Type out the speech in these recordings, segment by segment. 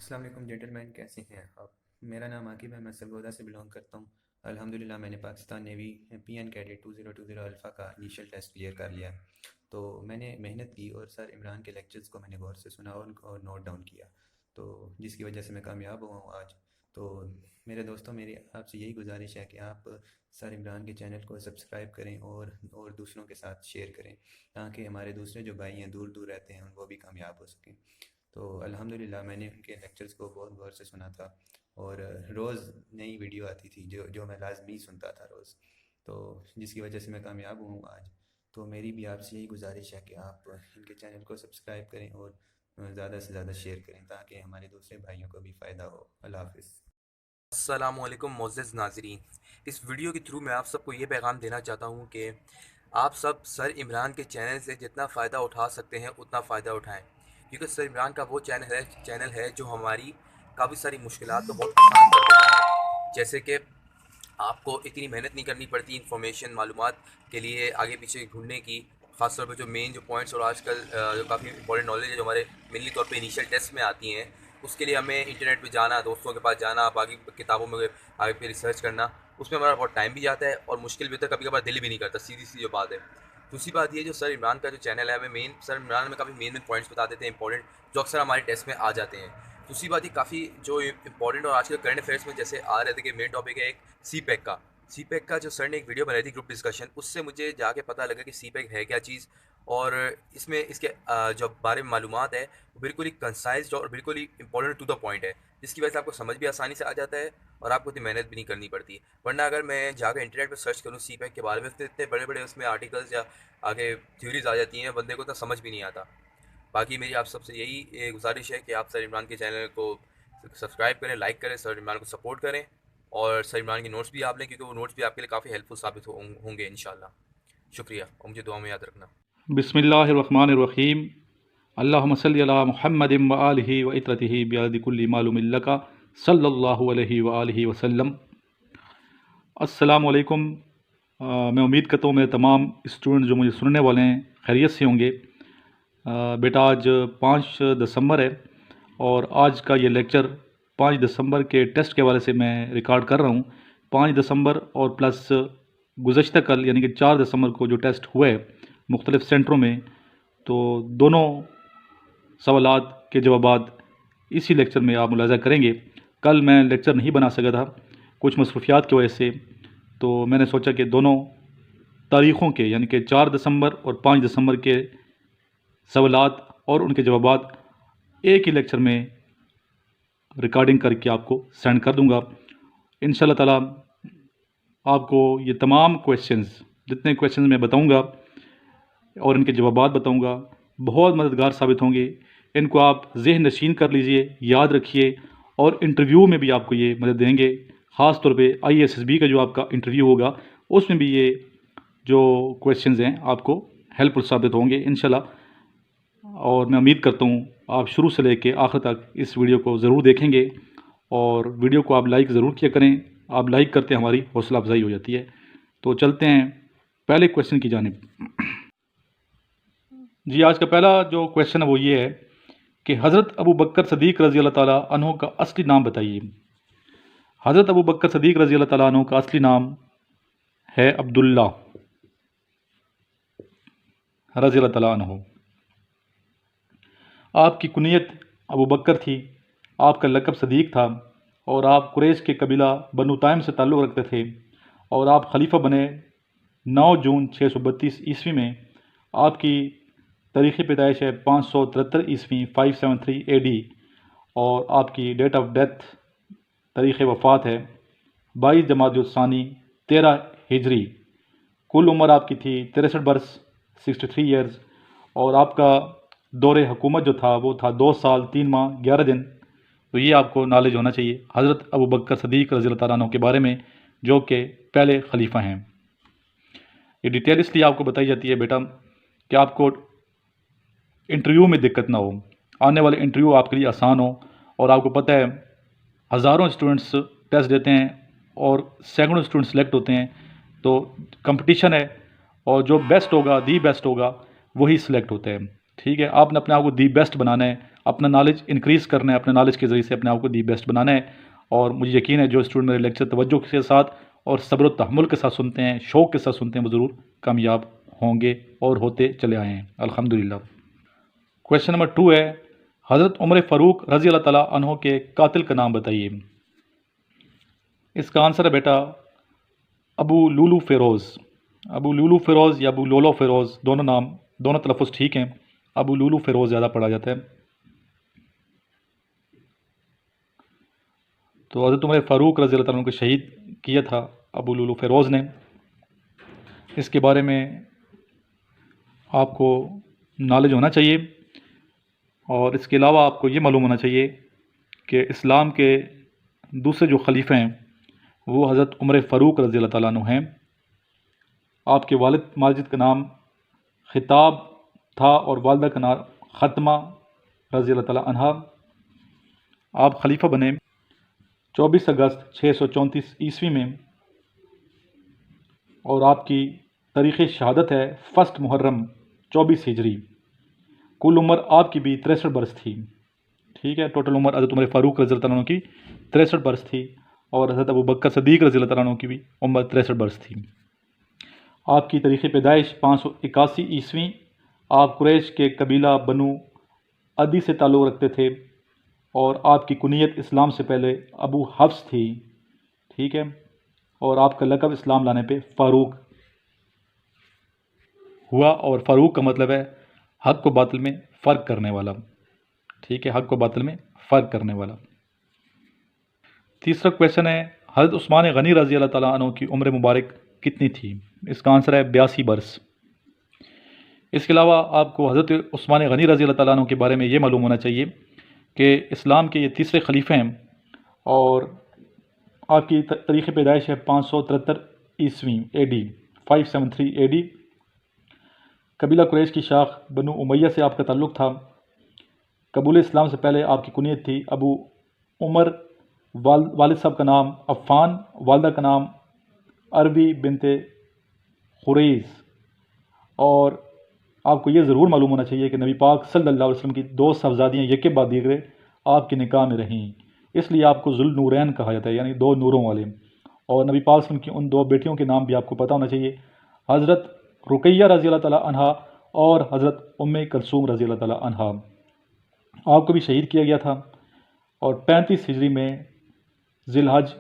अस्सलाम वालेकुम जेंटलमैन, कैसे हैं आप? मेरा नाम आकिब है, मैं सरगोदा से बिलोंग करता हूँ। अल्हम्दुलिल्लाह मैंने Pakistan navy PN cadet 2020 alpha का इनिशियल टेस्ट क्लियर कर लिया। तो मैंने मेहनत की और सर इमरान के लेक्चर्स को मैंने गौर से सुना और नोट डाउन किया, तो जिसकी वजह से मैं कामयाब हुआ हूँ आज। तो मेरे दोस्तों, मेरी आपसे यही गुजारिश है कि आप सर इमरान के चैनल को सब्सक्राइब करें और दूसरों के साथ शेयर करें, ताकि हमारे दूसरे जो भाई हैं दूर दूर रहते हैं वो भी कामयाब हो सकें। तो अल्हम्दुलिल्लाह मैंने उनके लेक्चर्स को बहुत गौर से सुना था, और रोज़ नई वीडियो आती थी जो जो मैं लाजमी सुनता था रोज़, तो जिसकी वजह से मैं कामयाब हूँ आज। तो मेरी भी आपसे यही गुजारिश है कि आप इनके चैनल को सब्सक्राइब करें और ज़्यादा से ज़्यादा शेयर करें, ताकि हमारे दूसरे भाइयों को भी फ़ायदा हो। अल्लाह हाफ़िज़। अस्सलामुअलैकुम मोअज़्ज़ज़ नाज़रीन। इस वीडियो के थ्रू मैं आप सबको ये पैगाम देना चाहता हूँ कि आप सब सर इमरान के चैनल से जितना फ़ायदा उठा सकते हैं उतना फ़ायदा उठाएँ, क्योंकि सर इमरान का वो चैनल है जो हमारी काफ़ी सारी मुश्किलात को बहुत आसान कर देता है। जैसे कि आपको इतनी मेहनत नहीं करनी पड़ती इन्फॉर्मेशन मालूमात के लिए आगे पीछे ढूंढने की। ख़ासतौर पे जो मेन जो पॉइंट्स और आजकल जो काफ़ी इंपॉर्टेंट नॉलेज है जो हमारे मेनली तौर पे इनिशियल टेस्ट में आती हैं, उसके लिए हमें इंटरनेट पे जाना, दोस्तों के पास जाना, बाकी किताबों में आगे पे रिसर्च करना, उसमें हमारा बहुत टाइम भी जाता है और मुश्किल भी होता है, कभी कभार दिल भी नहीं करता, सीधी सी जो बात है। दूसरी बात ये जो सर इमरान का जो चैनल है, हमें मेन सर इमरान में काफ़ी मेन पॉइंट्स बता देते हैं इंपॉर्टेंट, जो अक्सर हमारे टेस्ट में आ जाते हैं। दूसरी बात ये काफ़ी जो इंपॉर्टेंट और आजकल करंट अफेयर्स में जैसे आ रहे थे कि मेन टॉपिक है एक सी पैक का जो सर ने एक वीडियो बनाई थी ग्रुप डिस्कशन, उससे मुझे जाके पता लगा कि सी पैक है क्या चीज़, और इसमें इसके जो बारे में मालूमात है वो बिल्कुल ही कंसाइज और बिल्कुल ही इंपॉर्टेंट टू द पॉइंट है, जिसकी वजह से आपको समझ भी आसानी से आ जाता है और आपको इतनी मेहनत भी नहीं करनी पड़ती। वरना अगर मैं जाकर इंटरनेट पर सर्च करूँ सी पैक के बारे में, तो इतने बड़े बड़े उसमें आर्टिकल्स या आगे थ्योरीज आ जाती हैं, बंदे को तो समझ भी नहीं आता। बाकी मेरी आप सबसे यही गुजारिश है कि आप सर इमरान के चैनल को सब्सक्राइब करें, लाइक करें, सर इमरान को सपोर्ट करें, और सर इमरान के नोट्स भी आप लें, क्योंकि वो नोट्स भी आपके लिए काफ़ी हेल्पफुल साबित होंगे इंशाल्लाह। शुक्रिया, और मुझे दुआ में याद रखना। बिस्मिल्लाहिर्रहमानिर्रहीम। अल्लाहुम्मा सल्लि अला मुहम्मदिन व आलिहि व इत्रतिहि बियदि कुल्ली मालूमिन लका सल्लल्लाहु अलैहि व आलिहि वसल्लम। अस्सलामु अलैकुम। मैं उम्मीद करता हूँ मेरे तमाम स्टूडेंट जो मुझे सुनने वाले हैं खैरियत से होंगे। बेटा, आज 5 दिसंबर है और आज का ये लेक्चर 5 दिसंबर के टेस्ट के हवाले से मैं रिकॉर्ड कर रहा हूँ। 5 दिसंबर और प्लस गुज़श्ता कल यानी कि 4 दिसंबर को जो टेस्ट हुए मुख्तलिफ़ सेंटरों में, तो दोनों सवालात के जवाबात इसी लेक्चर में आप मुलाज़ा करेंगे। कल मैं लेक्चर नहीं बना सका था कुछ मसरूफियात की वजह से, तो मैंने सोचा कि दोनों तारीख़ों के यानी कि 4 दिसंबर और 5 दिसंबर के सवालात और उनके जवाबात एक ही लेक्चर में रिकॉर्डिंग करके आपको सेंड कर दूंगा। इंशाल्लाह ताला आपको ये तमाम क्वेश्चंस, जितने क्वेश्चंस मैं बताऊंगा और इनके जवाबात बताऊंगा, बहुत मददगार साबित होंगे। इनको आप ज़हन नशीन कर लीजिए, याद रखिए, और इंटरव्यू में भी आपको ये मदद देंगे। ख़ास तौर पे ISSB का जो आपका इंटरव्यू होगा उसमें भी ये जो क्वेश्चंस हैं आपको हेल्पफुल साबित होंगे इंशाल्लाह। और मैं उम्मीद करता हूँ आप शुरू से लेके आखिर तक इस वीडियो को ज़रूर देखेंगे, और वीडियो को आप लाइक ज़रूर किया करें। आप लाइक करते हमारी हौसला अफजाई हो जाती है। तो चलते हैं पहले क्वेश्चन की जानिब। जी, आज का पहला जो क्वेश्चन है वो ये है कि हज़रत अबू बकर सदीक़ रज़ी अल्लाह ताला अन्हु का असली नाम बताइए। हज़रत अबू बकर सदीक़ रज़ी अल्लाह ताला अन्हु का असली नाम है अब्दुल्ला रज़ी अल्लाह ताला अन्हु। आपकी कुनियत अबू बकर थी, आपका लक़ब सदीक़ था, और आप कुरैश के कबीला बनु ताइम से ताल्लुक़ रखते थे, और आप खलीफा बने 9 जून 632 ईस्वी में। आपकी तारीख़ पैदाइश है 573 ईस्वी 573 AD, और आपकी डेट ऑफ डेथ तारीख़ वफ़ात है 22 जमादुस्सानी 13 हिजरी। कुल उम्र आपकी थी 63 बरस 63 ईयर्स, और आपका दौरे हुकूमत जो था वो था 2 साल 3 माह 11 दिन। तो ये आपको नॉलेज होना चाहिए हज़रत अबू बकर सदीक़ रज़ी अल्लाह ताला अन्हु के बारे में, जो कि पहले खलीफा हैं। ये डिटेल इसलिए आपको बताई जाती है बेटा कि आपको इंटरव्यू में दिक्कत ना हो, आने वाले इंटरव्यू आपके लिए आसान हो। और आपको पता है हज़ारों स्टूडेंट्स टेस्ट देते हैं और सैकड़ों स्टूडेंट सेलेक्ट होते हैं, तो कंपटीशन है, और जो बेस्ट होगा, दी बेस्ट होगा, वही सिलेक्ट होते हैं। ठीक है, आपने अपने आप को दी बेस्ट बनाना है, अपना नॉलेज इंक्रीज़ करना है, अपने नॉलेज के ज़रिए से अपने आप को दी बेस्ट बनाना है। और मुझे यकीन है जो स्टूडेंट मेरे लेक्चर तवज्जो के साथ और सब्र व तहम्मुल के साथ सुनते हैं, शौक़ के साथ सुनते हैं, वो ज़रूर कामयाब होंगे और होते चले आए हैं अल्हम्दुलिल्लाह। क्वेश्चन नंबर 2 है, हज़रत उमर फ़ारूक रज़ी अल्लाह ताला अन्हो के कातिल का नाम बताइए। इसका आंसर है बेटा अबू लुलु फ़िरोज़। अबू लुलु फ़िरोज़ या अबू लोलो फ़िरोज़, दोनों तलफ़्फ़ुज़ ठीक हैं। अबू लुलु फ़िरोज़ ज़्यादा पढ़ा जाता है। तो हज़रत उमर फ़ारूक रज़ी अल्लाह ताला अन्हु को शहीद किया था अबू लुलु फ़िरोज़ ने। इसके बारे में आपको नॉलेज होना चाहिए और इसके अलावा आपको ये मालूम होना चाहिए कि इस्लाम के दूसरे जो खलीफे हैं वो हज़रत उमर फ़ारूक रज़ी अल्लाह ताला अन्हु हैं। आपके वालिद माजिद का नाम खिताब था और वालदा का नाम ख़त्मा रज़ी अल्लाह ताला अन्हा। आप खलीफा बने 24 अगस्त 634 ईस्वी में और आपकी तारीख़ शहादत है 1 मुहर्रम 24 हिजरी। कुल उम्र आपकी भी 63 बरस थी। ठीक है, टोटल उम्र हज़रत उमर फ़ारूक रज़ी अल्लाह ताला अन्हु की 63 बरस थी और हज़रत अबू बकर सदीक़ रज़ी अल्लाह ताला अन्हु की भी उम्र 63 बरस थी। आपकी तारीख़ पैदाइश 581 ईस्वी। आप कुरैश के कबीला बनु अदी से ताल्लुक़ रखते थे और आपकी कुनियत इस्लाम से पहले अबू हफ्स थी। ठीक है, और आपका लक़ब इस्लाम लाने पे फ़ारूक हुआ और फ़ारूक का मतलब है हक़ को बातिल में फ़र्क करने वाला। ठीक है, हक़ को बातिल में फ़र्क करने वाला। तीसरा क्वेश्चन है, हज़रत उस्मान गनी रज़ी अल्लाह ताला अन्हु की उम्र मुबारक कितनी थी? इसका आंसर है 82 बरस। इसके अलावा आपको हज़रत उस्मान गनी रज़ी अल्लाह ताला अन्हु के बारे में ये मालूम होना चाहिए कि इस्लाम के ये तीसरे खलीफे हैं और आपकी तारीख़ पैदाइश है 573 ईस्वी AD 573 AD। कबीला कुरैश की शाख बनु उमैया से आपका ताल्लुक़ था। कबूल इस्लाम से पहले आपकी कुनियत थी अबू उमर। वालिद साहब का नाम अफ़ान, वालदा का नाम अरबी बिनते खुरैज़। और आपको ये ज़रूर मालूम होना चाहिए कि नबी पाक सल्लल्लाहु अलैहि वसल्लम की 2 साहबजादियाँ यके बाद दीगरे आपके निकाह में रहीं, इसलिए आपको ज़ुल्नूरैन कहा जाता है, यानी 2 नूरों वाले। और नबी पाक सल्लल्लाहु अलैहि वसल्लम की उन 2 बेटियों के नाम भी आपको पता होना चाहिए, हज़रत रुकैया रज़ी अल्लाह ताला अन्हा और हज़रत उम्मे कुलसूम रज़ी अल्लाह ताला अन्हा। आपको भी शहीद किया गया था और 35 हिजरी में ज़िलहज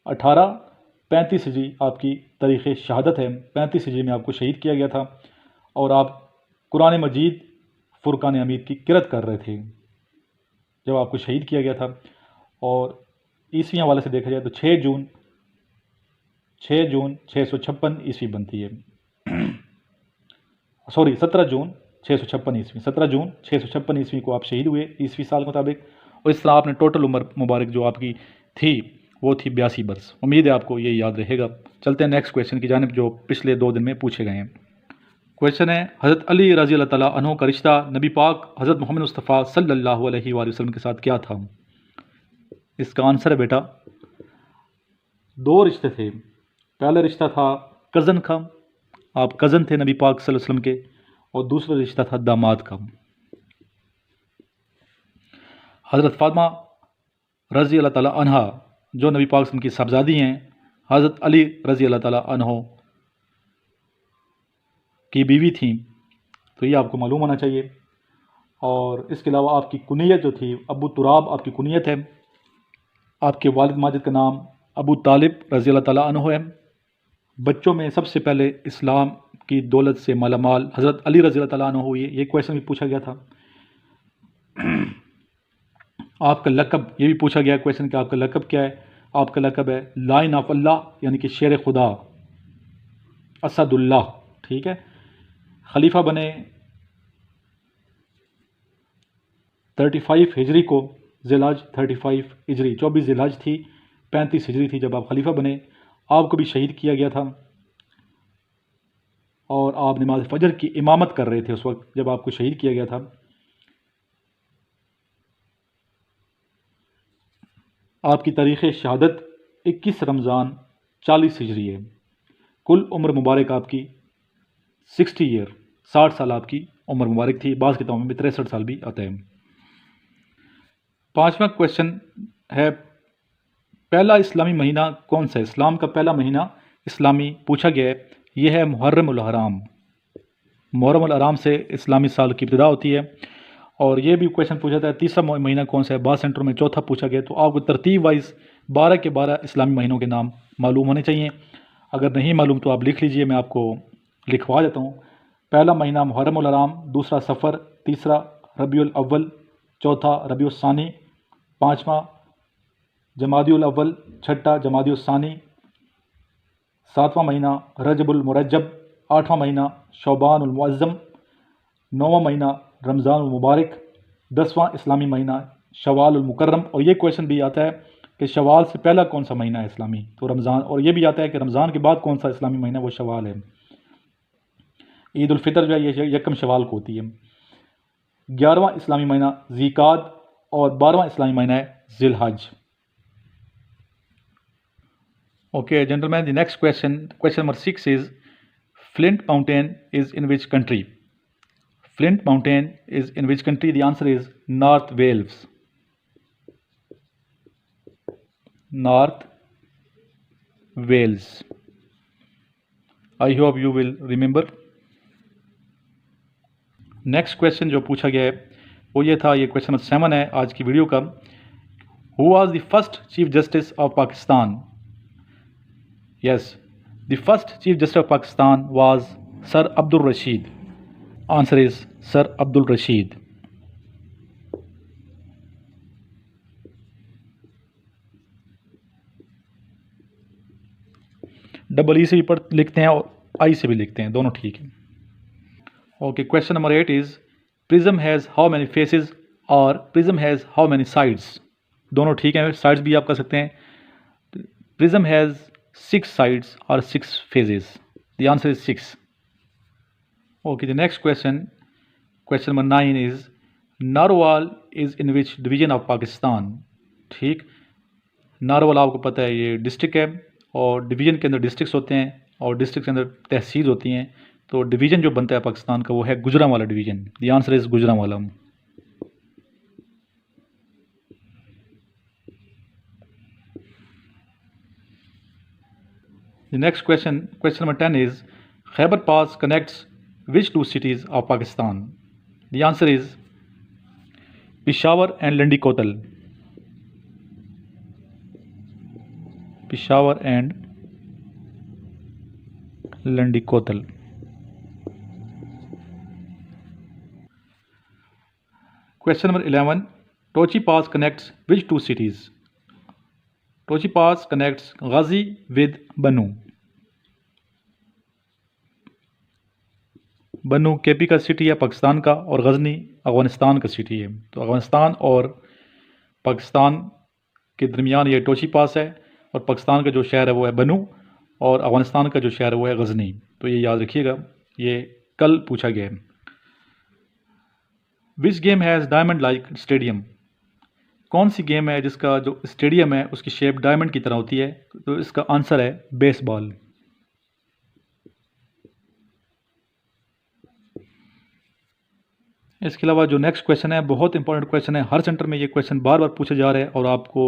18 35 हिजरी आपकी तारीख़ शहादत है। 35 हिजरी में आपको शहीद किया गया था और आप कुरान मजीद फ़ुरक़ान हमीद की क़िरात कर रहे थे जब आपको शहीद किया गया था। और ईस्वी हवाले से देखा जाए तो 6 जून 656 ईस्वी बनती है। सॉरी 17 जून 656 ईस्वी, 17 जून 656 ईस्वी को आप शहीद हुए ईस्वी साल के मुताबिक। और इस तरह आपने टोटल उम्र मुबारक जो आपकी थी वो थी 82 बरस। उम्मीद है आपको ये याद रहेगा। चलते हैं नेक्स्ट क्वेश्चन की जानिब जो पिछले 2 दिन में पूछे गए हैं। क्वेश्चन है, हज़रत अली रज़ी अल्लाह ताला अन्हु का रिश्ता नबी पाक हज़रत मोहम्मद मुस्तफ़ा सल्लल्लाहु अलैहि वसल्लम के साथ क्या था? इसका आंसर है बेटा 2 रिश्ते थे। पहला रिश्ता था कज़न का, आप कज़न थे नबी पाक सल्लल्लाहु अलैहि वसल्लम के, और दूसरा रिश्ता था दामाद का। हज़रत फ़ातिमा रज़ी अल्लाह ताला अन्हा जो नबी पाक सल्लल्लाहु अलैहि वसल्लम की साहबजादी हैं, हज़रत अली रज़ी अल्लाह ताला अन्हु की बीवी थी, तो ये आपको मालूम होना चाहिए। और इसके अलावा आपकी कुनियत जो थी अबू तुराब आपकी कुनियत है। आपके वालिद माजिद का नाम अबू तालिब रज़ी अल्लाह ताला अन्हु है। बच्चों में सबसे पहले इस्लाम की दौलत से मालामाल हज़रत अली रज़ी अल्लाह ताला अन्हु हुए, ये क्वेश्चन भी पूछा गया था। आपका लक़ब ये भी पूछा गया क्वेश्चन कि आपका लक़ब क्या है? आपका लक़ब है लाइन ऑफ अल्लाह, यानी कि शेर खुदा, असदुल्लाह। ठीक है, खलीफा बने 35 हिजरी को, ज़िलहज 35 हिजरी 24 ज़िलहज थी, 35 हिजरी थी जब आप खलीफा बने। आपको भी शहीद किया गया था और आप नमाज फ़जर की इमामत कर रहे थे उस वक्त जब आपको शहीद किया गया था। आपकी तारीख़ शहादत 21 रमज़ान 40 हिजरी है। कुल उम्र मुबारक आपकी 60 ईयर 60 साल आपकी उम्र मुबारक थी। बाज़ किताबों में 63 साल भी आता है। 5वां क्वेश्चन है, पहला इस्लामी महीना कौन सा है? इस्लाम का पहला महीना इस्लामी पूछा गया है, यह है मुहर्रम उल हराम। मुहर्रम उल हराम से इस्लामी साल की इब्तिदा होती है। और ये भी क्वेश्चन पूछा था, तीसरा महीना कौन सा है? बाद सेंटर में चौथा पूछा गया। तो आपको तरतीब वाइज 12 के 12 इस्लामी महीनों के नाम मालूम होने चाहिए। अगर नहीं मालूम तो आप लिख लीजिए, मैं आपको लिखवा देता हूँ। पहला महीना मुहर्रम उल हराम, दूसरा सफ़र, तीसरा रबीउल अव्वल, चौथा रबीउल सानी, पाँचवा जमादियुल अव्वल, छठा जमादियुल सानी, सातवां महीना रजबुल मुरज्जब, आठवां महीना शौबानुल मुअज़्ज़म, नौवां महीना रमज़ानुल मुबारक, 10वां इस्लामी महीना शवालुल मुकर्रम। और ये क्वेश्चन भी आता है कि शवाल से पहला कौन सा महीना है इस्लामी? तो रमज़ान। और ये भी आता है कि रमज़ान के बाद कौन सा इस्लामी महीना? वो शवाल है। ईद उल फितर जो है ये यकम शवाल को होती है। 11वां इस्लामी महीना ज़ीक़ाद और 12वां इस्लामी महीना है ज़िलहज। Okay, gentlemen, the next question number 6 is, Flint Mountain is in which country? Flint Mountain is in which country? The answer is North Wales. North Wales. I hope you will remember. Next question जो पूछा गया है वो ये था, ये question number 7 है आज की वीडियो का। Who was the first chief justice of Pakistan? Yes, the first Chief Justice of Pakistan was Sir Abdul Rashid. Answer is Sir Abdul Rashid. Double E से भी पढ़ लिखते हैं और आई से भी लिखते हैं, दोनों ठीक है। Okay, question number 8 is, prism has how many faces और prism has how many sides? दोनों ठीक हैं, साइड्स भी आप कर सकते हैं। Prism has 6 sides or 6 phases. The answer is 6. Okay, the next question number 9 is, Narwal is in which division of Pakistan? ठीक, नारवाल आपको पता है ये डिस्ट्रिक्ट है, और डिवीज़न के अंदर डिस्ट्रिक्ट्स होते हैं और डिस्ट्रिक्ट के अंदर तहसील होती हैं। तो डिवीज़न जो बनता है पाकिस्तान का वो है Gujranwala division. The answer is Gujranwala. The next question number 10 is, Khyber Pass connects which 2 cities of Pakistan? The answer is Peshawar and Landi Kotal. Peshawar and Landi Kotal. Question number 11, Tochi Pass connects which 2 cities? Tochi Pass connects Ghazi with Bannu. Bannu KP का city है पाकिस्तान का, और गजनी अफ़गानिस्तान का city है। तो अफ़गानिस्तान और पाकिस्तान के दरमियान ये टोची पास है, और पाकिस्तान का जो शहर है वो है बन्नू, और अफ़गानिस्तान का जो शहर है वो है गजनी। तो ये याद रखिएगा, ये कल पूछा गया है। Which game has diamond like stadium? कौन सी गेम है जिसका जो स्टेडियम है उसकी शेप डायमंड की तरह होती है? तो इसका आंसर है बेसबॉल। इसके अलावा जो नेक्स्ट क्वेश्चन है बहुत इंपॉर्टेंट क्वेश्चन है, हर सेंटर में ये क्वेश्चन बार बार पूछा जा रहा है और आपको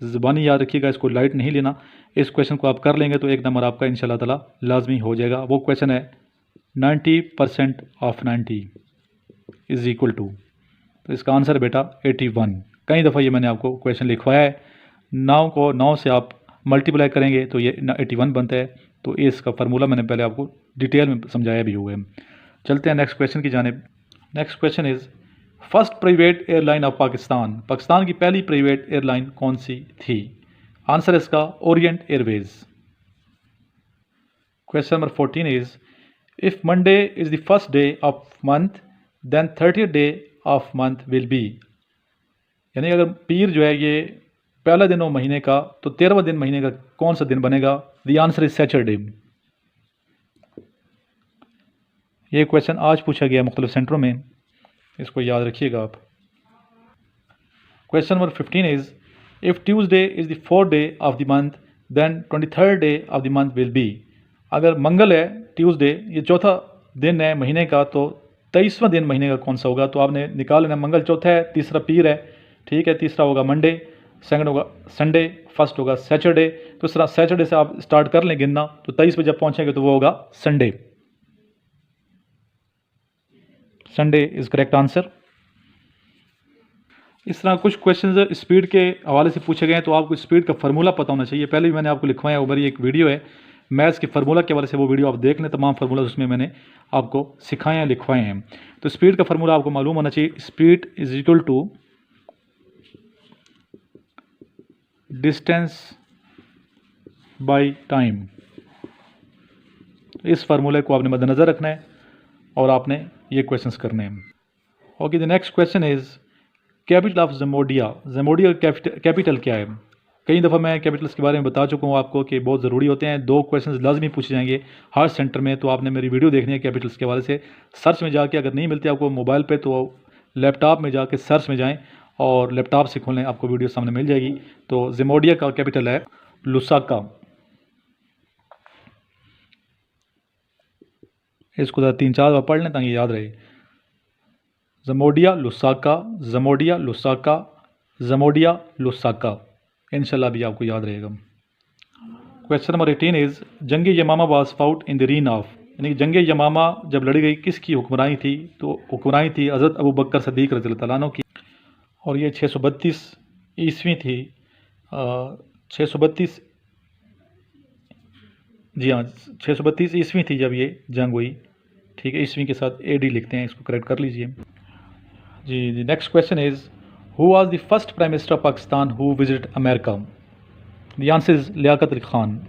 ज़बानी याद रखिएगा, इसको लाइट नहीं लेना। इस क्वेश्चन को आप कर लेंगे तो एक नंबर आपका इंशाल्लाह ताला लाजमी हो जाएगा। वो क्वेश्चन है 90% ऑफ 90 इज़ इक्वल टू, तो इसका आंसर है बेटा 81। कई दफ़ा ये मैंने आपको क्वेश्चन लिखवाया है। 9 को 9 से आप मल्टीप्लाई करेंगे तो ये 81 बनता है। तो इसका फार्मूला मैंने पहले आपको डिटेल में समझाया भी हुआ है। चलते हैं नेक्स्ट क्वेश्चन की जानिब। Next question is, first private airline of Pakistan? Pakistan की पहली प्राइवेट एयरलाइन कौन सी थी? आंसर इसका Orient Airways. Question number 14 is, if Monday is the first day of month then 30th day of month will be. यानी अगर पीर जो है ये पहला दिन हो महीने का तो 13वां दिन महीने का कौन सा दिन बनेगा? The answer is Saturday. ये क्वेश्चन आज पूछा गया मुख्तलिफ सेंटरों में, इसको याद रखिएगा आप। Question number 15 is, if Tuesday is the 4th day of the month then 23rd day of the month will be. अगर मंगल है ट्यूसडे, ये चौथा दिन है महीने का, तो 23वां दिन महीने का कौन सा होगा? तो आपने निकाल लेना, मंगल चौथा है, तीसरा पीर है, ठीक है। तीसरा होगा मंडे, सेकंड होगा संडे, फर्स्ट होगा सैटरडे। तो इस तरह सैटरडे से आप स्टार्ट कर लें गिनना, तो 23 पे जब पहुँचेंगे तो वो होगा Sunday. Sunday is correct answer. इस तरह कुछ क्वेश्चंस स्पीड के हवाले से पूछे गए हैं, तो आपको स्पीड का फार्मूला पता होना चाहिए। पहले भी मैंने आपको लिखवाया है, मेरी एक वीडियो है मैथ्स के फार्मूला के हवाले से, वो वीडियो आप देख लें, तमाम फार्मूला उसमें मैंने आपको सिखाए हैं, लिखवाए हैं। तो स्पीड का फार्मूला आपको मालूम होना चाहिए। Speed is equal to distance by time. इस फार्मूले को आपने मद्देनज़र रखना है और आपने ये क्वेश्चंस करने हैं। Okay, the next question is capital of ज़मोडिया। ज़मोडिया कैपिटल क्या है? कई दफ़ा मैं कैपिटल्स के बारे में बता चुका हूँ आपको कि बहुत ज़रूरी होते हैं। 2 क्वेश्चंस लाजमी पूछे जाएंगे हर सेंटर में, तो आपने मेरी वीडियो देखनी है कैपिटल्स के हवाले से। सर्च में जाके, अगर नहीं मिलती आपको मोबाइल पे, तो लैपटॉप में जाके सर्च में जाएं और लैपटॉप से खोलें, आपको वीडियो सामने मिल जाएगी। तो ज़मोडिया का कैपिटल है लुसाका। इसको 3-4 बार पढ़ लें ताकि याद रहे। ज़मोडिया लुसाका, ज़मोडिया लुसाका, ज़मोडिया लुसाका, इंशाल्लाह भी आपको याद रहेगा। क्वेश्चन नंबर 18 इज़ जंग यमामा was fought in the reign of, यानी कि जंग यमामा जब लड़ी गई किसकी हुक्मरानी थी? तो हुक्मरानी थी हज़रत अबू बकर सदीक़ रज़ियल्लाहु तआला अन्हु की, और ये 632 ईस्वी थी। 632, जी हाँ, 632 ईस्वी थी जब ये जंग हुई। ठीक है, ईस्वी के साथ AD लिखते हैं, इसको करेक्ट कर लीजिए। जी, next question is who was the first prime minister of Pakistan who visit America? The answer is Liaquat Ali Khan.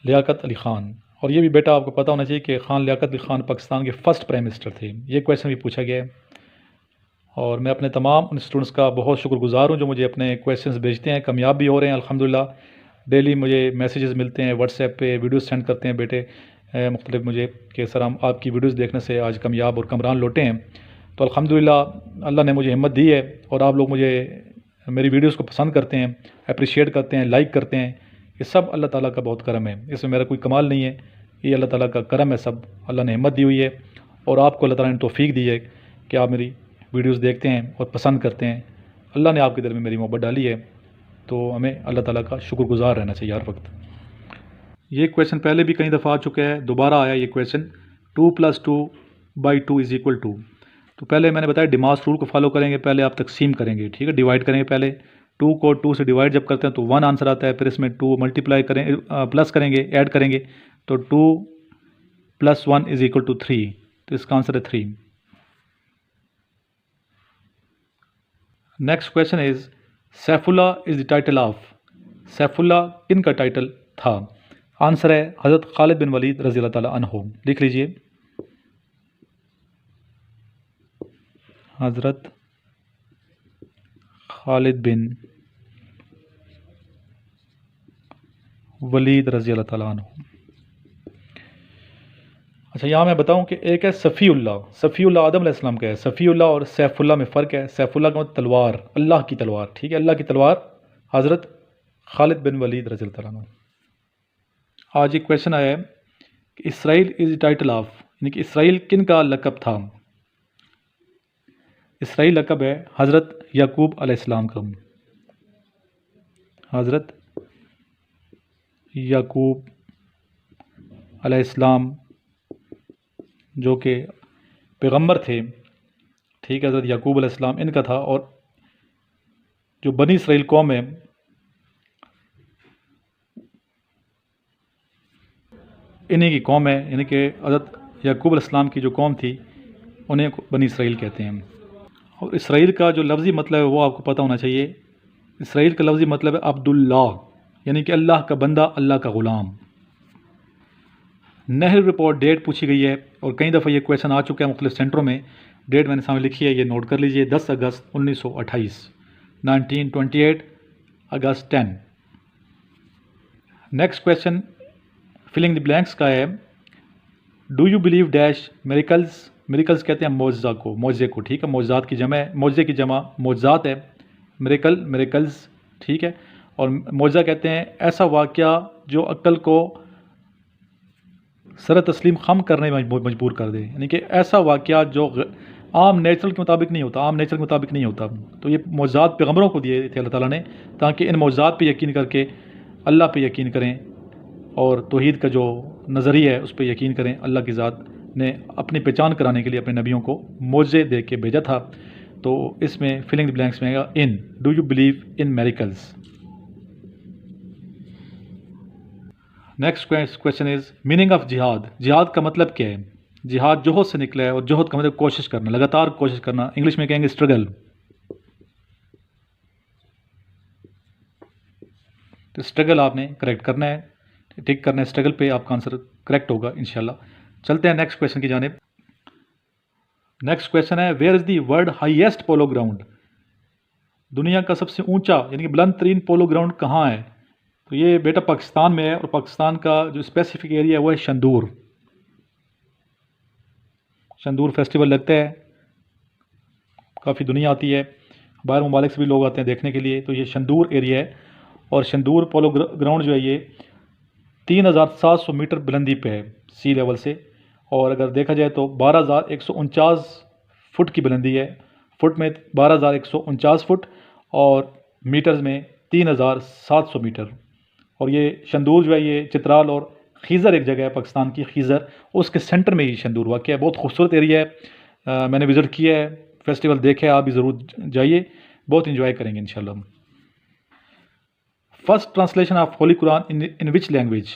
Liaquat Ali Khan. और ये भी बेटा आपको पता होना चाहिए कि खान लियाकत अली खान पाकिस्तान के फ़र्स्ट प्राइम मिनिस्टर थे। ये क्वेश्चन भी पूछा गया है, और मैं अपने तमाम उन स्टूडेंट्स का बहुत शुक्रगुजार हूँ जो मुझे अपने क्वेश्चंस भेजते हैं, कामयाब भी हो रहे हैं अल्हम्दुलिल्लाह। डेली मुझे मैसेजेस मिलते हैं, व्हाट्सएप पे वीडियोस सेंड करते हैं बेटे मुख्तलिफ मुझे कि सर हम आपकी वीडियोस देखने से आज कामयाब और कमरान लौटे हैं। तो अल्हम्दुलिल्लाह अल्लाह ने मुझे हिम्मत दी है, और आप लोग मुझे मेरी वीडियोस को पसंद करते हैं, अप्रिशिएट करते हैं, लाइक करते हैं। ये सब अल्लाह ताला का बहुत करम है, इसमें मेरा कोई कमाल नहीं है, ये अल्लाह ताला का करम है। सब अल्लाह ने हिम्मत दी हुई है, और आपको अल्लाह ताला ने तौफीक दी है कि आप मेरी वीडियोस देखते हैं और पसंद करते हैं। अल्लाह ने आपके दिल में मेरी मोहब्बत डाली है, तो हमें अल्लाह ताला का शुक्रगुजार रहना चाहिए हर वक्त। ये क्वेश्चन पहले भी कई दफ़ा आ चुका है, दोबारा आया ये क्वेश्चन। 2 + 2/2 = 2। तो पहले मैंने बताया डिमास रूल को फॉलो करेंगे, पहले आप तकसीम करेंगे, ठीक है, डिवाइड करेंगे। पहले 2 को 2 से डिवाइड जब करते हैं तो 1 आंसर आता है, फिर इसमें 2 मल्टीप्लाई करें, प्लस करेंगे, ऐड करेंगे, तो 2 + 1 = 3। तो इसका आंसर है 3। Next question is Saifullah is the title of. Saifullah किन का टाइटल था? आंसर है हज़रत खालिद बिन वलीद रज़ियल्लाहु तआला अन्हु। लिख लीजिए, हज़रत खालिद बिन वलीद रज़ियल्लाहु तआला अन्हु। अच्छा, यहाँ मैं बताऊँ कि एक है सफ़ीउल्लाह। सफ़ीउल्लाह आदम अलैहिस्सलाम का है। सफ़ीउल्लाह और सैफुल्लाह में फ़र्क है। सैफुल्लाह का मतलब तलवार, अल्लाह की तलवार, ठीक है, अल्लाह की तलवार हज़रत खालिद बिन वलीद रज़ियल्लाहु तआला अन्हु। आज एक क्वेश्चन आया है कि इसराइल इज़ टाइटल ऑफ, यानी कि इसराइल किन का लक़ब था? इसराइल लक़ब है हज़रत याकूब अलैहिस्सलाम का। हज़रत याकूब अलैहिस्सलाम जो कि पैगम्बर थे, ठीक है, हज़रत याकूब अलैहिस्सलाम इनका था। और जो बनी इसराइल कौम है, इन्हीं की कौम है, यानी कि हज़रत याकूब अलैहिस्सलाम की जो कौम थी उन्हें बनी इसराइल कहते हैं। और इसराइल का जो लफ्ज़ी मतलब है वो आपको पता होना चाहिए। इसराइल का लफ्ज़ी मतलब है अब्दुल्लाह, यानी कि अल्लाह का बंदा, अल्लाह का ग़ुलाम। नेहरू रिपोर्ट डेट पूछी गई है, और कई दफ़ा ये क्वेश्चन आ चुका है मुख्तलिफ सेंटरों में। डेट मैंने सामने लिखी है, ये नोट कर लीजिए, 10 अगस्त 1928, 1928 अगस्त 10। Next question filling the blanks का है। Do you believe dash miracles. Miracles कहते हैं मौज़ा को, मौज़े को, ठीक है, मौज़ात की जमा है, मौज़े की जमा मौज़ात है, मेरिकल मेरिकल्स, ठीक है। और मौज़ा कहते हैं ऐसा वाक़या जो अक्ल को सर तस्लीम खम करने में मजबूर कर दे, यानी कि ऐसा वाक़या जो आम नेचर के मुताबिक नहीं होता, आम नेचर के मुताबिक नहीं होता। तो ये मौज़ात पैगम्बरों को दिए थे अल्लाह ताला ने, ताकि इन मौज़ात पे यकीन करके अल्लाह पे यकीन करें और तौहीद का जो नज़रिया है उस पर यकीन करें। अल्लाह की ज़ात ने अपनी पहचान कराने के लिए अपने नबियों को मौज़े दे के भेजा था। तो इसमें फिलिंग द ब्लैंक्स में आएगा in, do you believe in miracles. Next question is meaning of जिहाद। जिहाद का मतलब क्या है? जिहाद जोहद से निकला है और जोहद का मतलब कोशिश करना, लगातार कोशिश करना। इंग्लिश में कहेंगे स्ट्रगल। तो स्ट्रगल आपने करेक्ट करना है, ठीक करना है, स्ट्रगल पे आपका आंसर करेक्ट होगा इंशाल्लाह। चलते हैं नेक्स्ट क्वेश्चन की जानिब। नेक्स्ट क्वेश्चन है where is the world highest polo ground. दुनिया का सबसे ऊंचा यानी कि बुलंद तरीन पोलो ग्राउंड कहाँ है? तो ये बेटा पाकिस्तान में है और पाकिस्तान का जो स्पेसिफिक एरिया है वो है शंदूर। शंदूर फेस्टिवल लगता है, काफ़ी दुनिया आती है, बाहर ममालिक से भी लोग आते हैं देखने के लिए। तो ये शंदूर एरिया है और शंदूर पोलो ग्राउंड जो है ये 3700 मीटर बुलंदी पे है सी लेवल से। और अगर देखा जाए तो 12,149 फुट की बुलंदी है, फुट में 12,149 फुट और मीटर्स में 3,700 मीटर। और ये शंदूर जो है ये चित्राल और खीज़र एक जगह है पाकिस्तान की, खीज़र, उसके सेंटर में ही शंदूर वाक़ है। बहुत खूबसूरत एरिया है, मैंने विज़िट किया है, फेस्टिवल देखे, आप भी ज़रूर जाइए, बहुत इंजॉय करेंगे इंशाल्लाह। First translation of holy Quran in which language.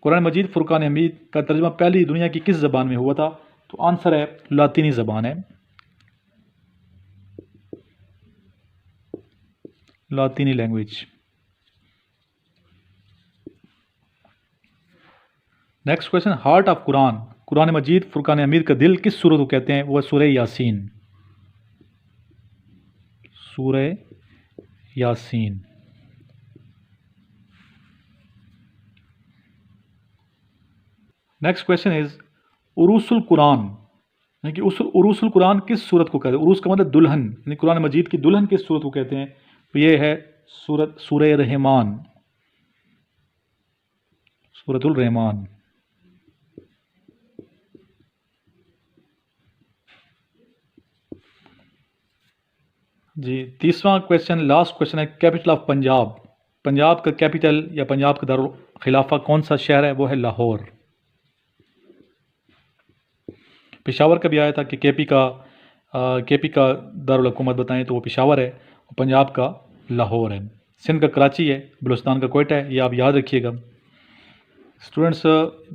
कुरान मजीद फुरकान हमीद का तर्जुमा पहली दुनिया की किस ज़बान में हुआ था? तो आंसर है लातीनी ज़बान है, लातीनी language. Next question heart of Quran. कुरान मजीद फुरकान हमीद का दिल किस सूरत को कहते हैं? वो है सूरह यासीन, सूरह यासीन। नेक्स्ट क्वेश्चन इज उरूसुल कुरान, यानी कि उरूसुल कुरान किस सूरत को कहते हैं? उरूस का मतलब दुल्हन, यानी कुरान मजीद की दुल्हन किस सूरत को कहते हैं? तो ये है सूरह रहमान, सूरतुल रहमान। जी तीसरा क्वेश्चन, लास्ट क्वेश्चन है कैपिटल ऑफ पंजाब। पंजाब का कैपिटल या पंजाब का दारुल खिलाफा कौन सा शहर है? वो है लाहौर। पेशावर का भी आया था कि केपी का दारुल हुकूमत बताएं, तो वो पेशावर है और पंजाब का लाहौर है। सिंध का कराची है, बलूचिस्तान का कोयटा है, ये आप याद रखिएगा। स्टूडेंट्स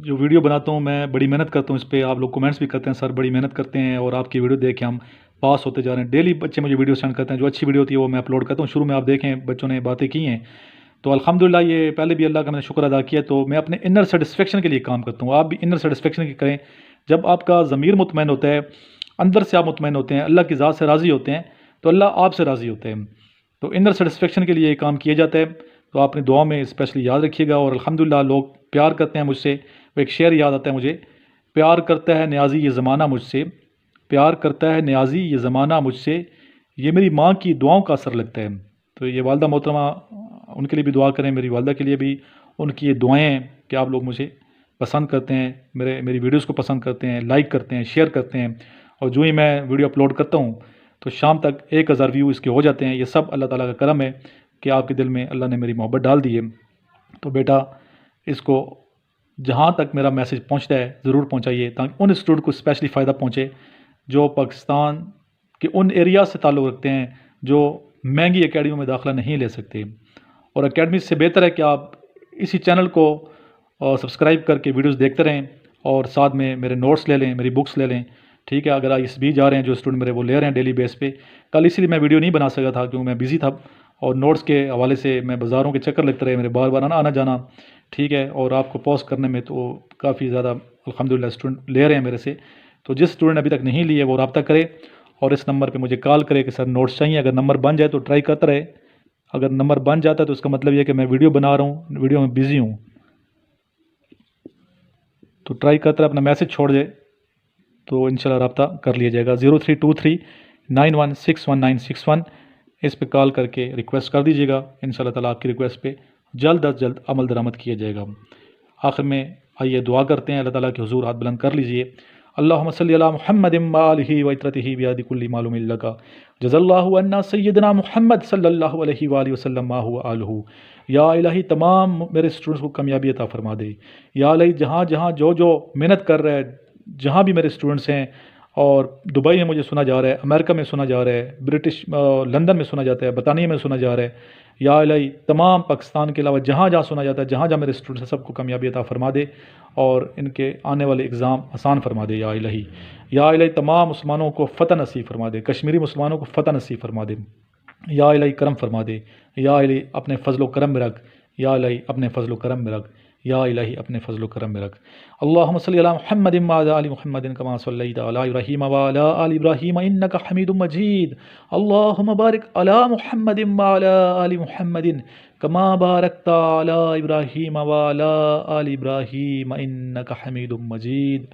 जो वीडियो बनाता हूँ मैं बड़ी मेहनत करता हूँ इस पर, आप लोग कमेंट्स भी करते हैं सर बड़ी मेहनत करते हैं और आपकी वीडियो देख के हम पास होते जा रहे हैं। डेली बच्चे मुझे वीडियो सेंड करते हैं, जो अच्छी वीडियो होती है वो मैं अपलोड करता हूँ। शुरू में आप देखें बच्चों ने बातें की हैं, तो अल्हम्दुलिल्लाह ये पहले भी अल्लाह का मैंने शुक्र अदा किया। तो मैं अपने इनर सेटिस्फेक्शन के लिए काम करता हूँ, आप भी इनर सेटिस्फेक्शन की करें। जब आपका ज़मीर मुतमैन होता है, अंदर से आप मुतमैन होते हैं, अल्लाह की ज़ात से राज़ी होते हैं, तो अल्लाह आपसे राज़ी होते हैं। तो इनर सेटिस्फेक्शन के लिए ये काम किया जाता है, तो आपने दुआ में स्पेशली याद रखिएगा। और अल्हम्दुलिल्लाह लोग प्यार करते हैं मुझसे। वो एक शेर याद आता है मुझे, प्यार करता है न्याजी ये ज़माना मुझसे, प्यार करता है न्याजी ये ज़माना मुझसे, ये मेरी माँ की दुआओं का असर लगता है। तो ये वालदा मोहतरमा, उनके लिए भी दुआ करें, मेरी वालदा के लिए भी उनकी ये दुआएं हैं कि आप लोग मुझे पसंद करते हैं, मेरी वीडियोस को पसंद करते हैं, लाइक करते हैं, शेयर करते हैं। और जो ही मैं वीडियो अपलोड करता हूँ तो शाम तक 1000 व्यू इसके हो जाते हैं। ये सब अल्लाह ताला का करम है कि आपके दिल में अल्लाह ने मेरी मोहब्बत डाल दी है। तो बेटा इसको जहाँ तक मेरा मैसेज पहुँचता है ज़रूर पहुँचाइए, ताकि उन स्टूडेंट को स्पेशली फ़ायदा पहुँचे जो पाकिस्तान के उन एरिया से ताल्लुक़ रखते हैं जो महंगी एकेडमियों में दाखिला नहीं ले सकते। और एकेडमी से बेहतर है कि आप इसी चैनल को सब्सक्राइब करके वीडियोस देखते रहें और साथ में मेरे नोट्स ले लें, मेरी बुक्स ले लें, ठीक है। अगर आप इस भी जा रहे हैं जो स्टूडेंट मेरे वो ले रहे हैं डेली बेस पे। कल इसीलिए मैं वीडियो नहीं बना सका था क्योंकि मैं बिज़ी था और नोट्स के हवाले से मैं बाज़ारों के चक्कर लगते रहे, मेरे बार बार आना जाना, ठीक है। और आपको पोस्ट करने में तो काफ़ी ज़्यादा अल्हम्दुलिल्लाह स्टूडेंट ले रहे हैं मेरे से। तो जिस स्टूडेंट अभी तक नहीं लिए वो रब्ता करे और इस नंबर पर मुझे कॉल करे कि सर नोट्स चाहिए। अगर नंबर बन जाए तो ट्राई करता रहे, अगर नंबर बन जाता है तो उसका मतलब ये कि मैं वीडियो बना रहा हूँ, वीडियो में बिज़ी हूँ, तो ट्राई करता रहे, अपना मैसेज छोड़ दे तो इंशाल्लाह रब्ता कर लिया जाएगा। 0323916191 इस पे कॉल करके रिक्वेस्ट कर दीजिएगा। इंशाल्लाह ताला आपकी रिक्वेस्ट पे जल्द अज जल्द अमल दरामद किया जाएगा। आखिर में आइए दुआ करते हैं, अल्लाह ताला के हुजूर हाथ बुलंद कर लीजिए। अल्लाहुम्मा सल्ली अला मुहम्मदिन व आलिहि व इत्रतिहि बियादि कुल्ली मालूमिन लका जज़ल्लाहु अन्ना सय्यदना मुहम्मद सल्लल्लाहु अलैहि वसल्लम मा हुवा आलहू। या इलाही तमाम मेरे स्टूडेंट्स को कामयाबी अता फरमा दे। या इलाही जहाँ जहाँ जो जो मेहनत कर रहे हैं, जहाँ भी मेरे स्टूडेंट्स हैं, और दुबई में मुझे सुना जा रहा है, अमेरिका में सुना जा रहा है, लंदन में सुना जाता है, बरतानिया में सुना जा रहा है, या इलाही तमाम पाकिस्तान के अलावा जहाँ जहाँ सुना जाता है, जहाँ जहाँ मेरे स्टूडेंट्स हैं, सबको कामयाबी अता फरमा दे और इनके आने वाले एग्ज़ाम आसान फरमा दे। या इलाही, या इलाही तमाम मुसलमानों को फ़तह नसीब फरमा दे, कश्मीरी मुसलमानों को फ़तह नसीब फरमा दे। या इलाही करम फरमा दे। या इलाही अपने फ़ज़ल व करम में रख। या इलाही अपने फ़ज़ल व करम में रख। या इलाही अपने फ़ज़ल व करम में रख। अल्लाहुम्मा सल्लि अला मुहम्मदिन व अला आलि मुहम्मदिन कमा सल्लैता अला इब्राहीम व अला आलि इब्राहीम इन्नका हमीदुम मजीद। अल्लाहुम्मा बारिक अला मुहम्मदिन व अला आलि मुहम्मदिन कमा बारकता अला इब्राहीम व अला आलि इब्राहीम इन्नका हमीदुम मजीद।